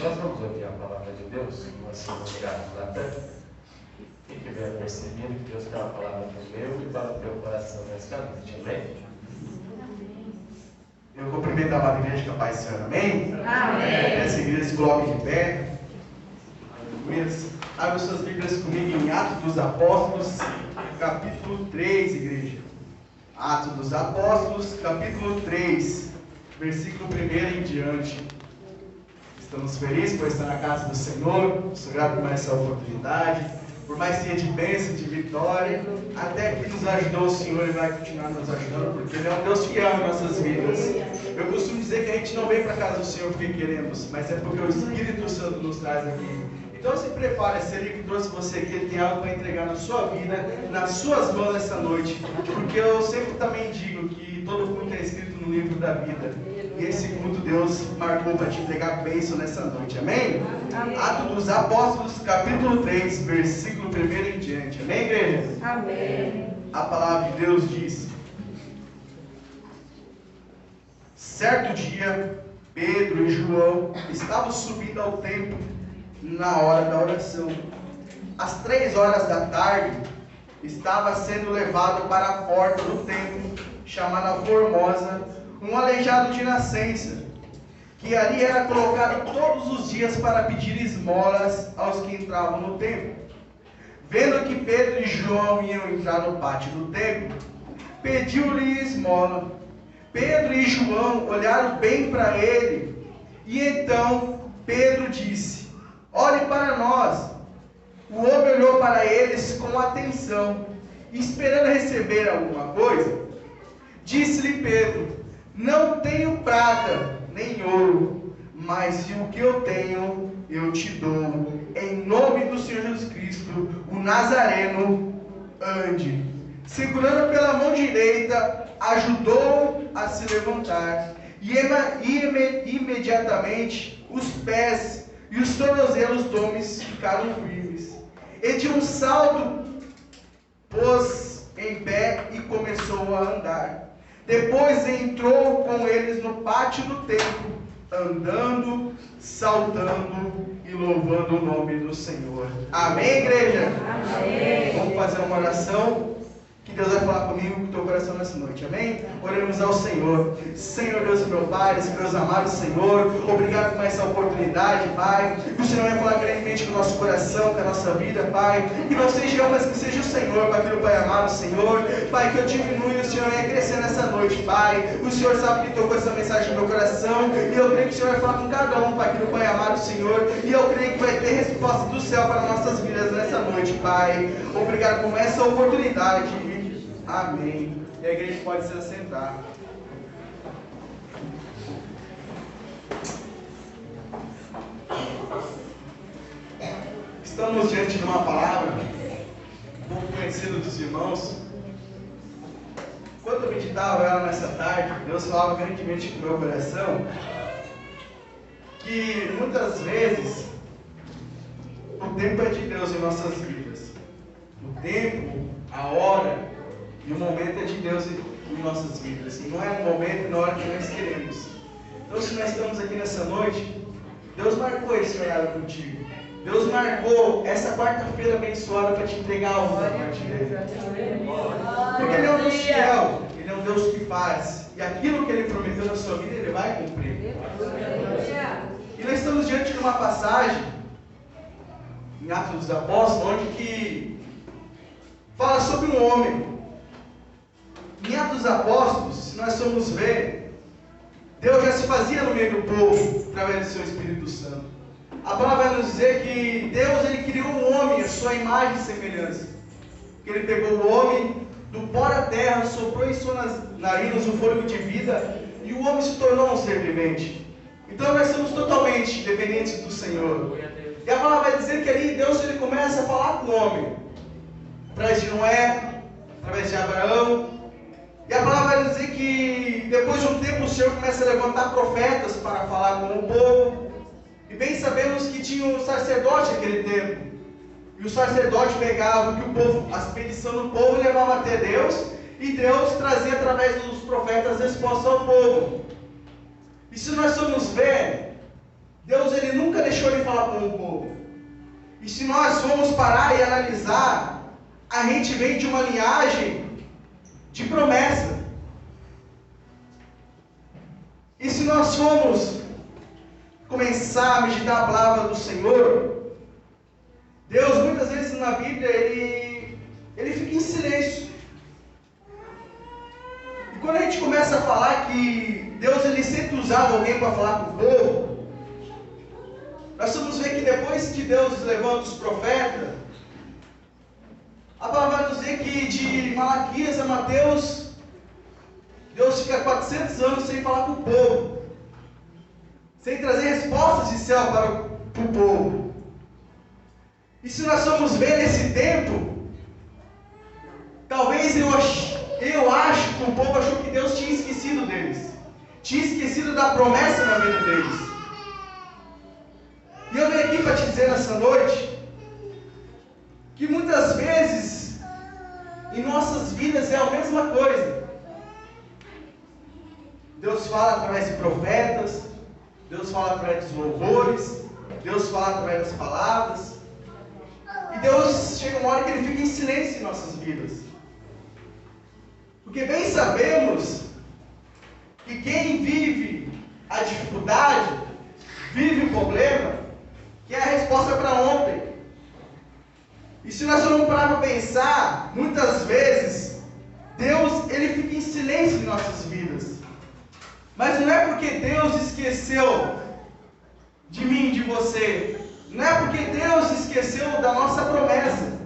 Nós vamos ouvir a palavra de Deus, nós somos gratos na terra. Quem tiver percebido que Deus tem uma palavra para o meu e para o teu coração nesta noite, amém? Eu cumprimento a amada igreja com a paz do Senhor, amém? Amém. Essa igreja se coloque de pé. Abra suas Bíblias comigo em Atos dos Apóstolos, capítulo 3, igreja. Atos dos Apóstolos, capítulo 3, versículo 1 em diante. Estamos felizes por estar na casa do Senhor. Sou grato por mais essa oportunidade, por mais dia de bênção, de vitória. Até que nos ajudou o Senhor e vai continuar nos ajudando, porque Ele é um Deus fiel em nossas vidas. Eu costumo dizer que a gente não vem para a casa do Senhor porque queremos, mas é porque o Espírito Santo nos traz aqui. Então se prepare, se Ele que trouxe você aqui, Ele tem algo para entregar na sua vida, nas suas mãos essa noite. Porque eu sempre também digo que todo culto é escrito no livro da vida. E esse culto Deus marcou para te entregar bênção nessa noite, amém? Amém. Atos dos Apóstolos, capítulo 3, versículo 1 em diante, amém, igreja? Amém. A palavra de Deus diz: certo dia, Pedro e João estavam subindo ao templo na hora da oração. Às 3 horas da tarde, estava sendo levado para a porta do templo, chamada Formosa, um aleijado de nascença, que ali era colocado todos os dias para pedir esmolas aos que entravam no templo. Vendo que Pedro e João iam entrar no pátio do templo, pediu-lhe esmola. Pedro e João olharam bem para ele, e então Pedro disse: olhe para nós. O homem olhou para eles com atenção, esperando receber alguma coisa. Disse-lhe Pedro: não tenho prata nem ouro, mas o que eu tenho eu te dou. Em nome do Senhor Jesus Cristo, o Nazareno, ande. Segurando pela mão direita, ajudou a se levantar, e imediatamente os pés e os tornozelos do homem ficaram firmes. E de um salto pôs em pé e começou a andar. Depois entrou com eles no pátio do templo, andando, saltando e louvando o nome do Senhor. Amém, igreja? Amém. Vamos fazer uma oração que Deus vai falar comigo, com o teu coração nessa noite, amém? Oremos ao Senhor. Senhor Deus e meu Pai, Deus amado Senhor, obrigado por essa oportunidade, Pai, que o Senhor vai falar grandemente com o nosso coração, com a nossa vida, Pai, que não seja eu, mas que seja o Senhor, Pai, filho, Pai amado Senhor, Pai, que eu diminua e o Senhor venha crescer nessa noite, Pai. O Senhor sabe que tocou essa mensagem no meu coração, e eu creio que o Senhor vai falar com cada um, Pai, filho, Pai amado Senhor, e eu creio que vai ter resposta do céu para nossas vidas nessa noite, Pai. Obrigado por essa oportunidade. Amém. E a igreja pode se assentar. Estamos diante de uma palavra um pouco conhecida dos irmãos. Quando eu meditava ela nessa tarde, Deus falava grandemente com o meu coração que muitas vezes o tempo é de Deus em nossas vidas. O tempo, a hora e o momento é de Deus em nossas vidas. E não é no momento e na hora que nós queremos. Então, se nós estamos aqui nessa noite, Deus marcou esse horário contigo. Deus marcou essa quarta-feira abençoada para te entregar algo da parte dele. Porque Ele é um Deus fiel, Ele é um Deus que faz. E aquilo que Ele prometeu na sua vida, Ele vai cumprir. E nós estamos diante de uma passagem em Atos dos Apóstolos, onde que fala sobre um homem. Em Atos dos Apóstolos, se nós formos ver, Deus já se fazia no meio do povo através do seu Espírito Santo. A palavra vai nos dizer que Deus ele criou um homem, a sua imagem e semelhança. Que Ele pegou o homem do pó da terra, soprou em suas narinas o fôlego de vida, e o homem se tornou um ser vivente. Então nós somos totalmente dependentes do Senhor. E a palavra vai dizer que ali Deus ele começa a falar com o homem, através de Noé, através de Abraão. E a palavra vai dizer que depois de um tempo o Senhor começa a levantar profetas para falar com o povo. E bem sabemos que tinha um sacerdote naquele tempo. E o sacerdote pegava que o povo, as petições do povo levava até Deus, e Deus trazia através dos profetas resposta ao povo. E se nós formos ver, Deus ele nunca deixou falar com o povo. E se nós formos parar e analisar, a gente vem de uma linhagem de promessa. E se nós formos começar a meditar a palavra do Senhor, Deus muitas vezes na Bíblia, ele fica em silêncio. E quando a gente começa a falar que Deus ele sempre usava alguém para falar com o povo, nós vamos ver que depois que Deus levanta os profetas, a palavra vai nos dizer que de Malaquias a Mateus, Deus fica 400 anos sem falar com o povo, sem trazer respostas de céu para o povo. E se nós formos ver nesse tempo, talvez eu acho que o povo achou que Deus tinha esquecido deles, tinha esquecido da promessa na vida deles. E eu venho aqui para te dizer nessa noite que muitas vezes em nossas vidas é a mesma coisa. Deus fala através de profetas, Deus fala através dos louvores, Deus fala através das palavras. E Deus chega uma hora que Ele fica em silêncio em nossas vidas. Porque bem sabemos que quem vive a dificuldade, vive o problema, que é a resposta para ontem. E se nós formos parar para pensar, muitas vezes, Deus ele fica em silêncio em nossas vidas. Mas não é porque Deus esqueceu de mim e de você. Não é porque Deus esqueceu da nossa promessa.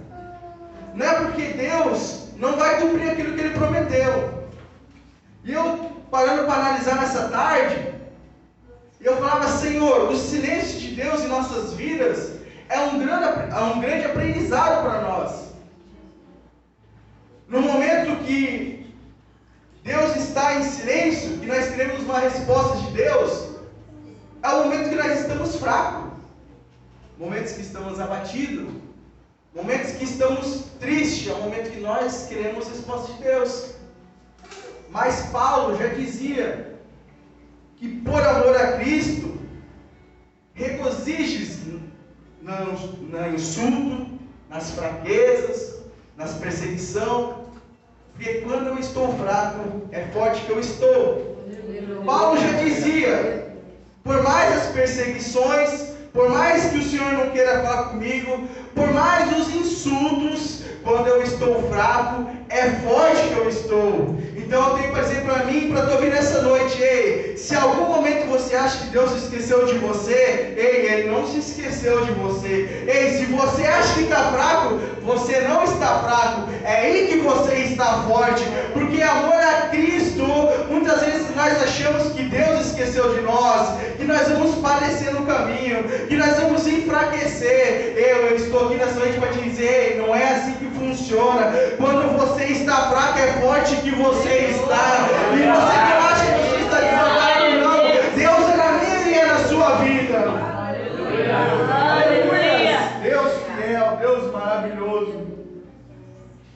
Não é porque Deus não vai cumprir aquilo que Ele prometeu. E eu, parando para analisar nessa tarde, eu falava, Senhor, o silêncio de Deus em nossas vidas é um grande aprendizado para nós. No momento que Deus está em silêncio, que nós queremos uma resposta de Deus, é o momento que nós estamos fracos, momentos que estamos abatidos, momentos que estamos tristes, é o momento que nós queremos resposta de Deus. Mas Paulo já dizia que por amor a Cristo, regozijes no insulto, nas fraquezas, nas perseguições, porque quando eu estou fraco, é forte que eu estou. Paulo já dizia, por mais as perseguições, por mais que o Senhor não queira falar comigo, por mais os insultos, quando eu estou fraco, é forte que eu estou. Então eu tenho para dizer para mim, para tu ouvir nessa noite, ei, se algum momento você acha que Deus se esqueceu de você, ei, Ele não se esqueceu de você. Ei, se você acha que está fraco, você não está fraco, é aí que você está forte, porque amor a Cristo, muitas vezes nós achamos que Deus esqueceu de nós, que nós vamos padecer no caminho, que nós vamos enfraquecer. Eu estou aqui nessa noite para te dizer, não é assim que funciona. Quando você está fraco, é forte que você está. E você que acha que você está desanimado, não. Deus é na minha e é na sua vida. Aleluia. Deus fiel, Deus maravilhoso.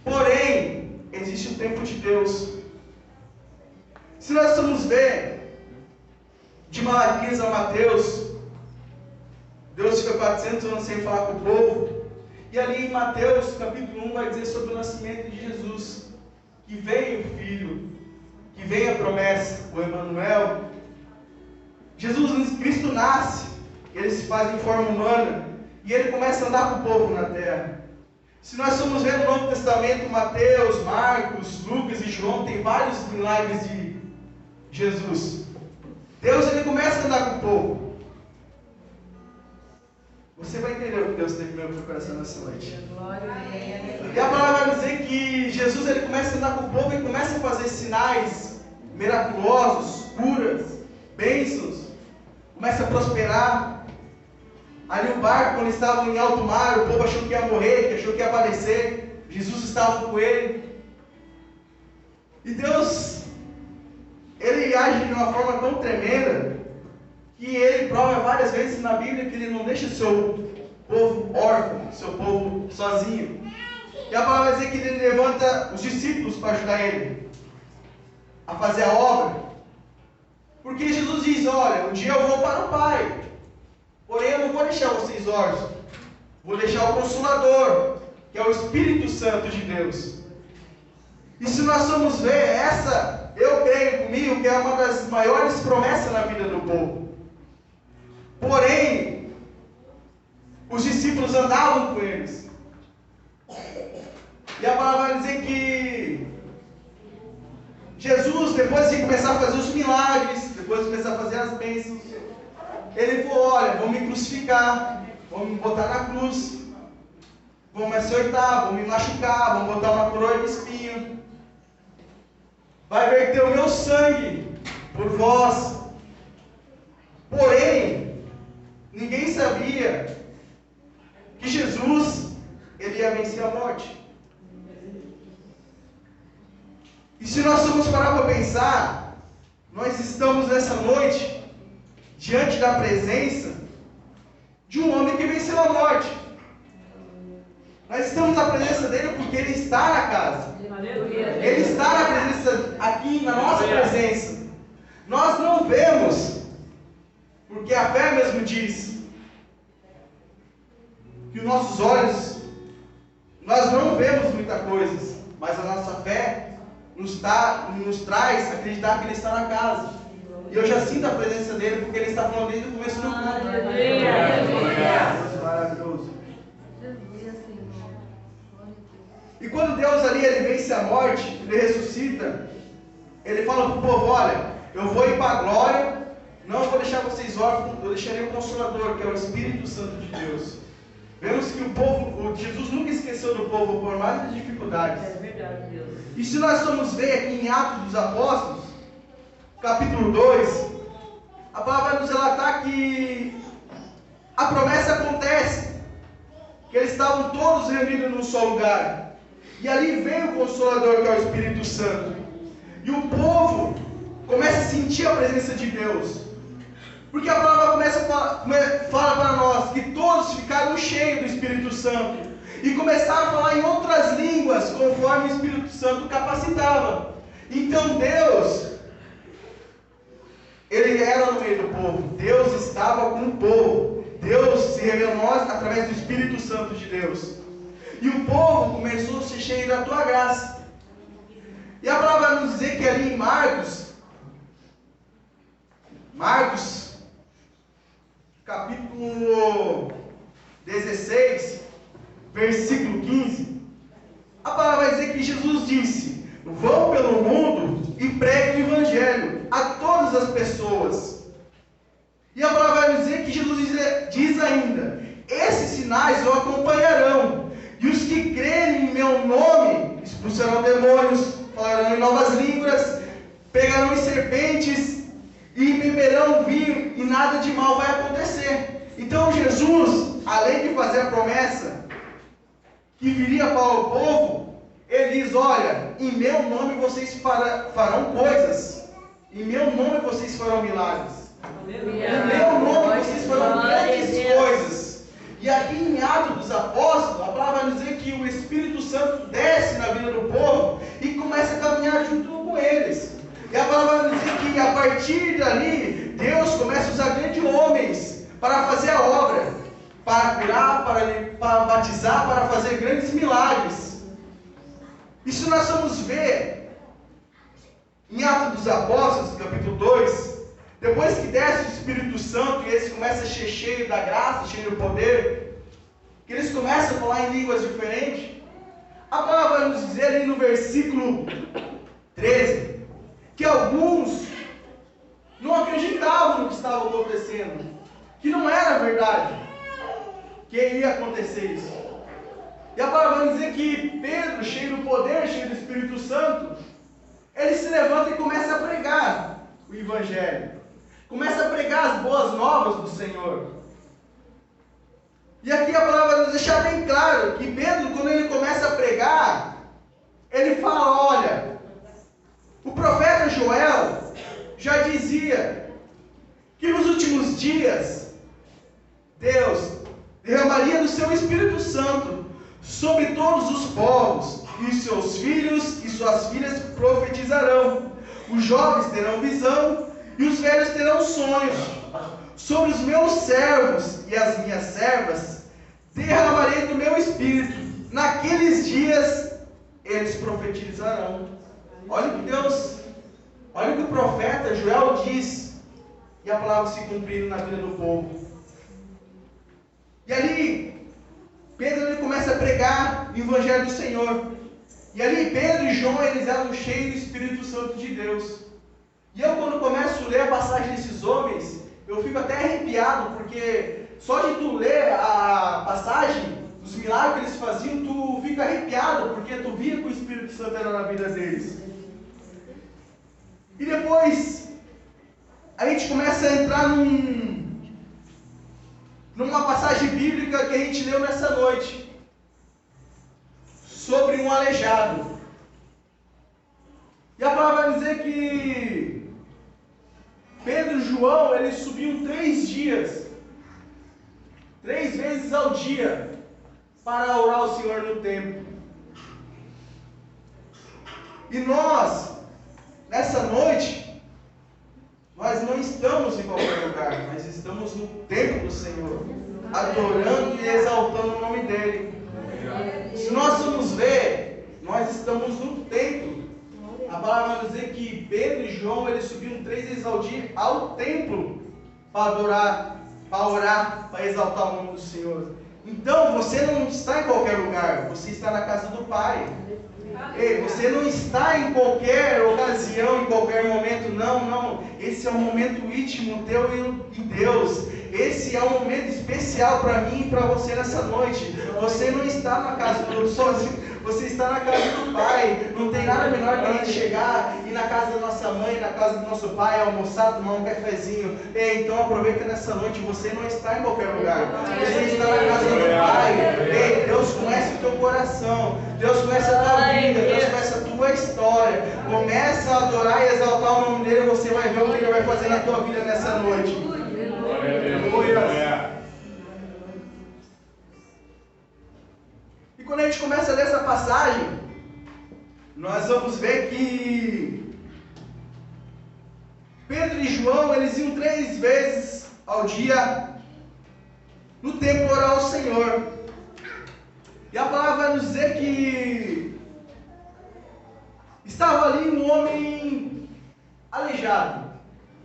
Porém, existe o tempo de Deus. Se nós formos ver de Malaquias a Mateus, Deus fica 400 anos sem falar com o povo. E ali em Mateus, capítulo 1, vai dizer sobre o nascimento de Jesus. Que veio o Filho, que veio a promessa, o Emmanuel. Jesus Cristo nasce, ele se faz em forma humana, e ele começa a andar com o povo na terra. Se nós formos ver no Novo Testamento, Mateus, Marcos, Lucas e João, tem vários milagres de Jesus. Deus ele começa a andar com o povo. Você vai entender o que Deus tem no meu coração nessa noite. E a palavra vai dizer que Jesus ele começa a andar com o povo e começa a fazer sinais miraculosos, curas, bênçãos, começa a prosperar. Ali o barco, quando estavam em alto mar, o povo achou que ia morrer, achou que ia falecer. Jesus estava com ele. E Deus, ele age de uma forma tão tremenda, que ele prova várias vezes na Bíblia que ele não deixa o seu povo órfão, o seu povo sozinho. E a palavra vai dizer que ele levanta os discípulos para ajudar ele a fazer a obra. Porque Jesus diz, olha, um dia eu vou para o Pai, porém eu não vou deixar vocês órfãos. Vou deixar o Consolador, que é o Espírito Santo de Deus. E se nós formos ver, essa, eu creio comigo, que é uma das maiores promessas na vida do povo. Porém, os discípulos andavam com eles. E a palavra vai dizer que Jesus, depois de começar a fazer os milagres, depois de começar a fazer as bênçãos, ele falou: olha, vão me crucificar, vão me botar na cruz, vão me açoitar, vão me machucar, vão botar uma coroa de espinho, vai verter o meu sangue por vós. Porém, ninguém sabia que Jesus, ele ia vencer a morte. E se nós formos parar para pensar, nós estamos nessa noite diante da presença de um homem que venceu a morte. Nós estamos na presença dele porque ele está na casa. Ele está na presença, aqui na nossa presença. Nós não vemos, porque a fé mesmo diz que os nossos olhos, nós não vemos muita coisa, mas a nossa fé nos traz a acreditar que ele está na casa. E eu já sinto a presença dele, porque ele está falando desde o começo do culto. Maravilhoso. E quando Deus ali, ele vence a morte, ele ressuscita, ele fala para o povo: olha, eu vou ir para a glória, não vou deixar vocês órfãos, eu deixarei o Consolador, que é o Espírito Santo de Deus. Vemos que o povo, Jesus nunca esqueceu do povo, por mais das dificuldades. É verdade, Deus. E se nós formos ver aqui em Atos dos Apóstolos, capítulo 2, a palavra vai nos relatar que a promessa acontece, que eles estavam todos reunidos num só lugar, e ali veio o Consolador, que é o Espírito Santo, e o povo começa a sentir a presença de Deus, porque a palavra fala para nós que todos ficaram cheios do Espírito Santo, e começaram a falar em outras línguas, conforme o Espírito Santo capacitava. Então Deus, ele era no meio do povo, Deus estava com o povo, Deus se revelou a nós através do Espírito Santo de Deus, e o povo começou a ser cheio da tua graça. E a palavra vai nos dizer que ali em Marcos, capítulo 16, versículo 15, a palavra vai dizer que Jesus disse: vão pelo mundo e preguem o Evangelho a todas as pessoas. E a palavra vai dizer que Jesus diz ainda: esses sinais o acompanharão, e os que crerem em meu nome expulsarão demônios, falarão em novas línguas, pegarão em serpentes e beberão vinho, e nada de mal vai acontecer. Então Jesus, além de fazer a promessa que viria para o povo, ele diz: olha, em meu nome vocês farão coisas, em meu nome vocês farão milagres, em meu nome vocês farão grandes coisas. E aqui em Atos dos Apóstolos, a palavra vai dizer que o Espírito Santo desce na vida do povo e começa a caminhar junto com eles. E a palavra vai dizer que a partir dali, Deus começa a usar grandes homens para fazer a obra, para curar, para batizar, para fazer grandes milagres. E se nós vamos ver em Atos dos Apóstolos, capítulo 2, depois que desce o Espírito Santo e eles começam a ser cheios da graça, cheios do poder, que eles começam a falar em línguas diferentes, a palavra vai nos dizer ali no versículo 13, que alguns não acreditavam no que estava acontecendo, que não era verdade, que ia acontecer isso. E a palavra vai dizer que Pedro, cheio do poder, cheio do Espírito Santo, ele se levanta e começa a pregar o Evangelho, começa a pregar as boas novas do Senhor. E aqui a palavra vai nos deixar bem claro que Pedro, quando ele começa a pregar, ele fala: olha, o profeta Joel já dizia que nos últimos dias Deus derramaria do seu Espírito Santo sobre todos os povos, e seus filhos e suas filhas profetizarão, os jovens terão visão e os velhos terão sonhos. Sobre os meus servos e as minhas dias eles profetizarão. Olha o que olha o que o profeta Joel diz, e a palavra se cumprindo na vida do povo. E ali, Pedro ele começa a pregar o Evangelho do Senhor. E ali Pedro e João, eles eram cheios do Espírito Santo de Deus. E eu, quando começo a ler a passagem desses homens, eu fico até arrepiado, porque só de tu ler a passagem dos milagres que eles faziam, tu fica arrepiado, porque tu via que o Espírito Santo era na vida deles. E depois, a gente começa a entrar numa passagem bíblica que a gente leu nessa noite, sobre um aleijado. E a palavra vai dizer que Pedro e João, eles subiam 3 dias, 3 vezes ao dia, para orar ao Senhor no templo. E nós, nessa noite, nós não estamos em qualquer lugar, nós estamos no templo do Senhor, adorando e exaltando o nome dEle. Se nós formos ver, nós estamos no templo. A palavra vai dizer que Pedro e João, eles subiam 3 vezes ao dia ao templo para adorar, para orar, para exaltar o nome do Senhor. Então, você não está em qualquer lugar, você está na casa do Pai. Ei, você não está em qualquer ocasião, em qualquer momento, não. Esse é um momento íntimo teu e Deus. Esse é um momento especial para mim e para você nessa noite. Você não está na casa do sozinho, você está na casa do Pai. Não tem nada melhor que a gente chegar e na casa da nossa mãe, na casa do nosso pai, almoçar, tomar um cafezinho. Ei, então aproveita nessa noite, você não está em qualquer lugar. Você está na casa do Pai. Ei, Deus conhece o teu coração. Deus conhece a tua vida. Deus conhece a tua história. Começa a adorar e exaltar o nome dEle, você vai ver o que Ele vai fazer na tua vida nessa noite. E quando a gente começa a ler essa passagem, nós vamos ver que Pedro e João, eles iam 3 vezes ao dia no templo orar ao Senhor. E a palavra vai nos dizer que estava ali um homem aleijado,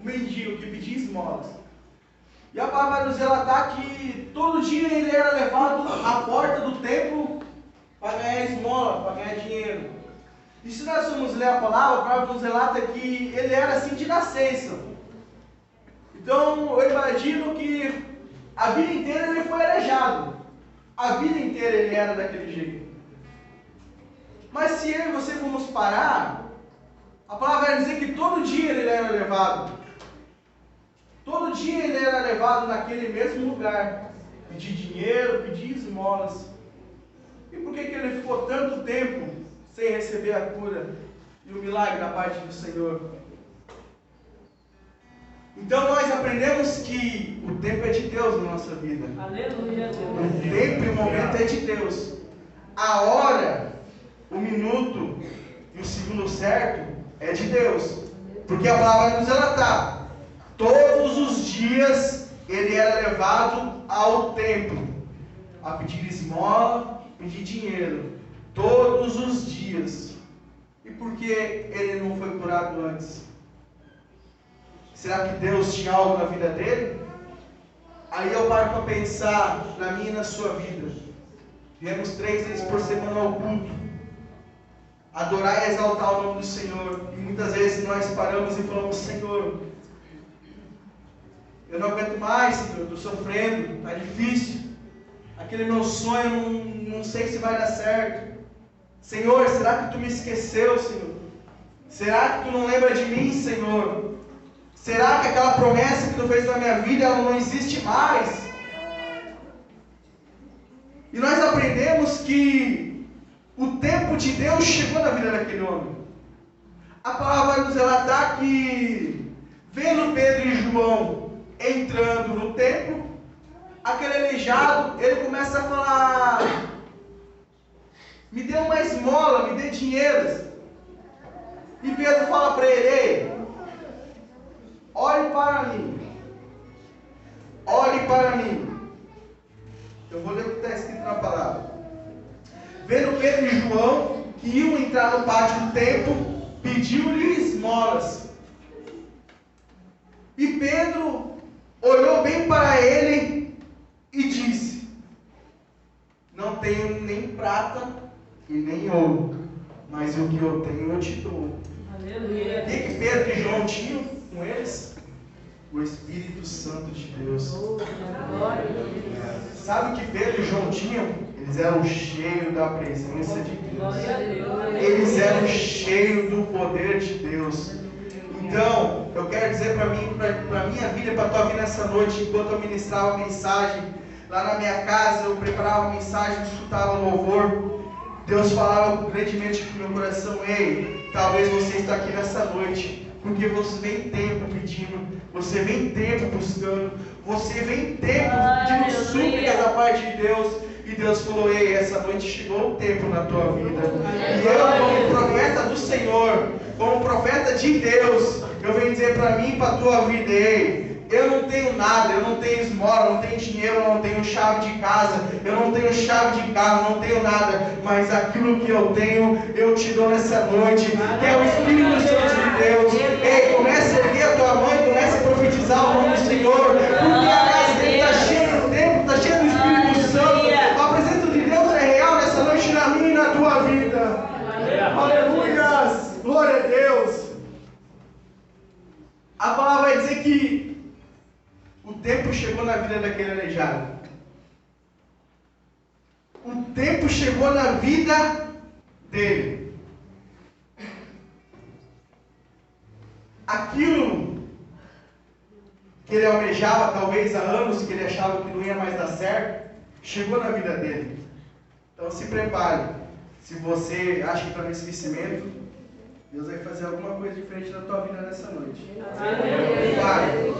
um mendigo que pedia esmolas. E a palavra vai nos relatar que todo dia ele era levado à porta do templo para ganhar esmola, para ganhar dinheiro. E se nós formos ler a palavra nos relata que ele era assim de nascença. Então eu imagino que a vida inteira ele foi aleijado. A vida inteira ele era daquele jeito. Mas se eu e você formos parar, a palavra vai dizer que todo dia ele era levado. Todo dia ele era levado naquele mesmo lugar, pedir dinheiro, pedir esmolas. E por que ele ficou tanto tempo sem receber a cura e o milagre da parte do Senhor? Então nós aprendemos que o tempo é de Deus na nossa vida. Aleluia, Deus. O tempo e o momento é de Deus. A hora, o minuto e o segundo certo é de Deus. Porque a palavra vai nos relatar. Todos os dias ele era levado ao templo a pedir esmola, pedir dinheiro. Todos os dias. E por que ele não foi curado antes? Será que Deus tinha algo na vida dele? Aí eu paro para pensar na minha e na sua vida. Viemos 3 vezes por semana ao culto, adorar e exaltar o nome do Senhor. E muitas vezes nós paramos e falamos: Senhor, eu não aguento mais, Senhor, eu estou sofrendo, está difícil. Aquele meu sonho, não sei se vai dar certo. Senhor, será que Tu me esqueceu, Senhor? Será que Tu não lembra de mim, Senhor? Será que aquela promessa que Tu fez na minha vida, ela não existe mais? E nós aprendemos que o tempo de Deus chegou na vida daquele homem. A palavra vai nos relatar que, vendo Pedro e João entrando no templo, aquele aleijado, ele começa a falar: me dê uma esmola, me dê dinheiro. E Pedro fala para ele: ei, olhe para mim. Olhe para mim. Eu vou ler o que está escrito na palavra. vendo Pedro e João, que iam entrar no pátio do templo, pediu-lhe esmolas. E Pedro olhou bem para ele e disse: não tenho nem prata e nem ouro, mas o que eu tenho eu te dou. Aleluia. O que Pedro e João tinham com eles? O Espírito Santo de Deus. Glória a Deus. Sabe o que Pedro e João tinham? Eles eram cheios da presença de Deus. Glória a Deus. Eles eram cheios do poder de Deus. Então, eu quero dizer para mim, para minha vida e para a tua vida nessa noite, enquanto eu ministrava a mensagem, lá na minha casa, eu preparava a mensagem, escutava louvor, Deus falava grandemente com o meu coração: ei, talvez você está aqui nessa noite, porque você vem tempo pedindo, você vem tempo buscando, você vem tempo pedindo súplicas da parte de Deus, e Deus falou: ei, essa noite chegou o tempo na tua vida, e eu, como profeta do Senhor, como profeta de Deus, eu venho dizer para mim e para a tua vida: ei, eu não tenho nada, eu não tenho esmola, eu não tenho dinheiro, eu não tenho chave de casa, eu não tenho chave de carro, não tenho nada, mas aquilo que eu tenho, eu te dou nessa noite, que é o Espírito Santo de Deus. Ei, comece a erguer a tua mão e comece a profetizar o nome do Senhor, porque a casa dele está cheia do tempo, está cheia do Espírito Santo. A presença de Deus é real nessa noite na minha e na tua vida. Aleluias! Glória a Deus! A palavra vai dizer que o tempo chegou na vida daquele aleijado. O tempo chegou na vida dele. Aquilo que ele almejava, talvez há anos, que ele achava que não ia mais dar certo, chegou na vida dele. Então se prepare. Se você acha que está no esquecimento, Deus vai fazer alguma coisa diferente na tua vida nessa noite. Prepare.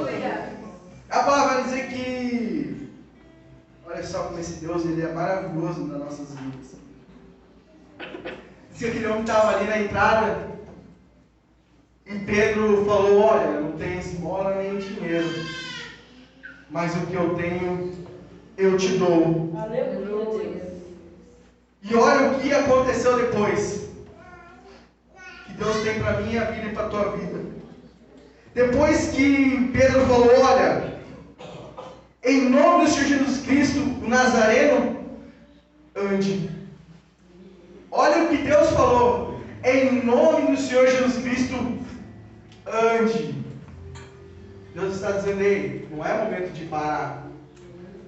A palavra vai dizer que, olha só como esse Deus, ele é maravilhoso nas nossas vidas. Diz que aquele homem estava ali na entrada e Pedro falou: olha, não tem esmola nem dinheiro, mas o que eu tenho eu te dou. Aleluia. E olha o que aconteceu depois, que Deus tem para minha vida e para a tua vida. Depois que Pedro falou: olha, em nome do Senhor Jesus Cristo, o Nazareno, ande. Olha o que Deus falou: em nome do Senhor Jesus Cristo, ande. Deus está dizendo: ei, não é momento de parar,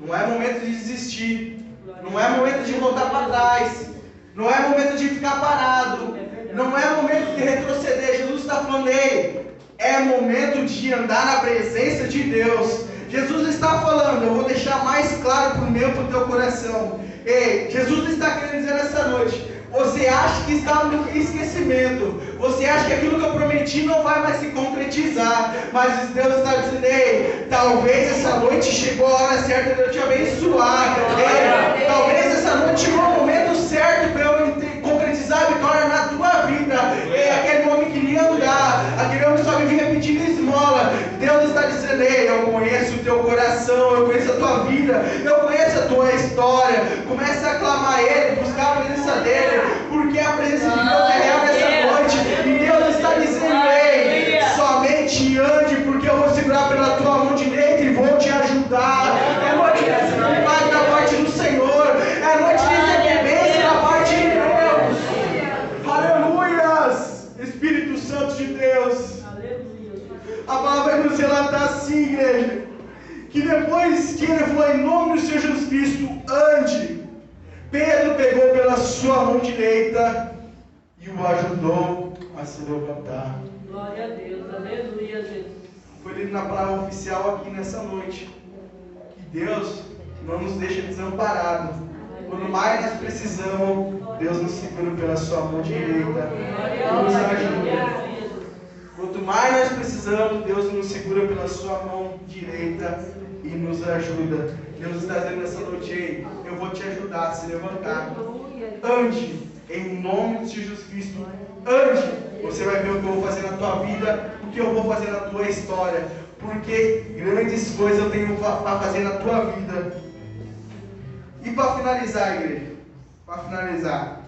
não é momento de desistir, não é momento de voltar para trás, não é momento de ficar parado, não é momento de retroceder. Jesus está falando: ei, é momento de andar na presença de Deus. Jesus está falando, eu vou deixar mais claro para o meu e para o teu coração. Ei, Jesus está querendo dizer nessa noite: você acha que está no esquecimento, você acha que aquilo que eu prometi não vai mais se concretizar, mas Deus está dizendo: ei, talvez essa noite chegou a hora certa de eu te abençoar. Ei, talvez essa noite chegou o momento certo para eu concretizar a vitória na tua vida. Ei, aquele homem queria andar, aquele homem só vivia pedindo esmola. Deus está dizendo: ei, eu conheço o teu coração, eu conheço a tua vida, eu conheço a tua história. Comece a clamar Ele, buscar a presença dEle, porque a presença de Deus é real nessa noite. E Deus está dizendo: ei, somente ande, porque eu vou segurar pela tua mão direita e vou te ajudar. É noite de receber milagre da parte do Senhor, é noite de receber bênção da parte de Deus. Aleluias! Espírito Santo de Deus. A palavra vai nos relatar assim, igreja, que depois que ele falou em nome do Senhor Jesus Cristo, ande, Pedro pegou pela sua mão direita e o ajudou a se levantar. Glória a Deus, aleluia, Jesus. Foi lido na palavra oficial aqui nessa noite, que Deus não nos deixa desamparados. Quando mais nós precisamos, Deus nos segura pela sua mão direita e nos ajuda. Quanto mais nós precisamos, Deus nos segura pela sua mão direita e nos ajuda. Deus está dizendo nessa noite: ei, eu vou te ajudar a se levantar. Ande, em nome de Jesus Cristo. Ande. Você vai ver o que eu vou fazer na tua vida, o que eu vou fazer na tua história. Porque grandes coisas eu tenho para fazer na tua vida. E para finalizar, igreja, para finalizar.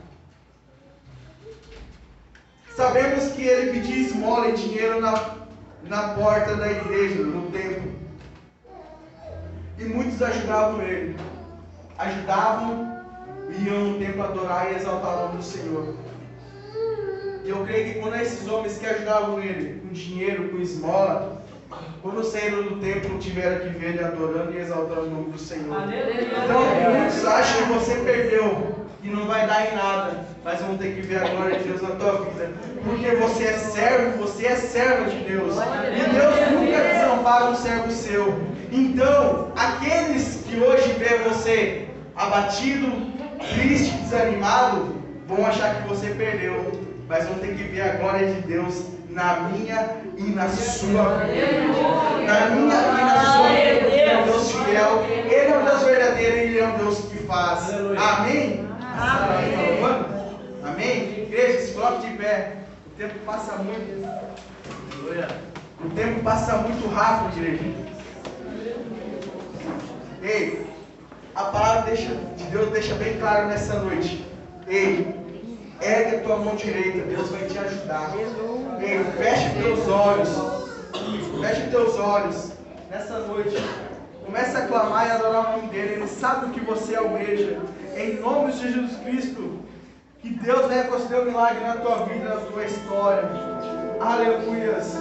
Sabemos que ele pedia esmola e dinheiro na porta da igreja, no templo. E muitos ajudavam ele. Ajudavam, iam no templo adorar e exaltar o nome do Senhor. E eu creio que quando esses homens que ajudavam ele, com dinheiro, com esmola, quando saíram do templo, tiveram que ver ele adorando e exaltando o nome do Senhor. Então, muitos acham que você perdeu e não vai dar em nada, mas vão ter que ver a glória de Deus na tua vida. Porque você é servo, você é serva de Deus. E Deus nunca desampara um servo seu. Então, aqueles que hoje vê você abatido, triste, desanimado, vão achar que você perdeu. Mas vão ter que ver a glória de Deus na minha e na sua vida. Na minha e na sua vida. Ele é um Deus fiel, Ele é um Deus verdadeiro e Ele é um Deus que faz. Amém? Amém. Amém? Igreja, se coloque de pé. O tempo passa muito. O tempo passa muito rápido, igreja. Ei, a palavra de Deus deixa bem claro nessa noite. Ei, ergue a tua mão direita, Deus vai te ajudar. Ei, feche teus olhos. Feche teus olhos nessa noite. Comece a clamar e adorar o nome dele. Ele sabe o que você almeja. Em nome de Jesus Cristo, que Deus venha conceder um milagre na tua vida, na tua história. Aleluias.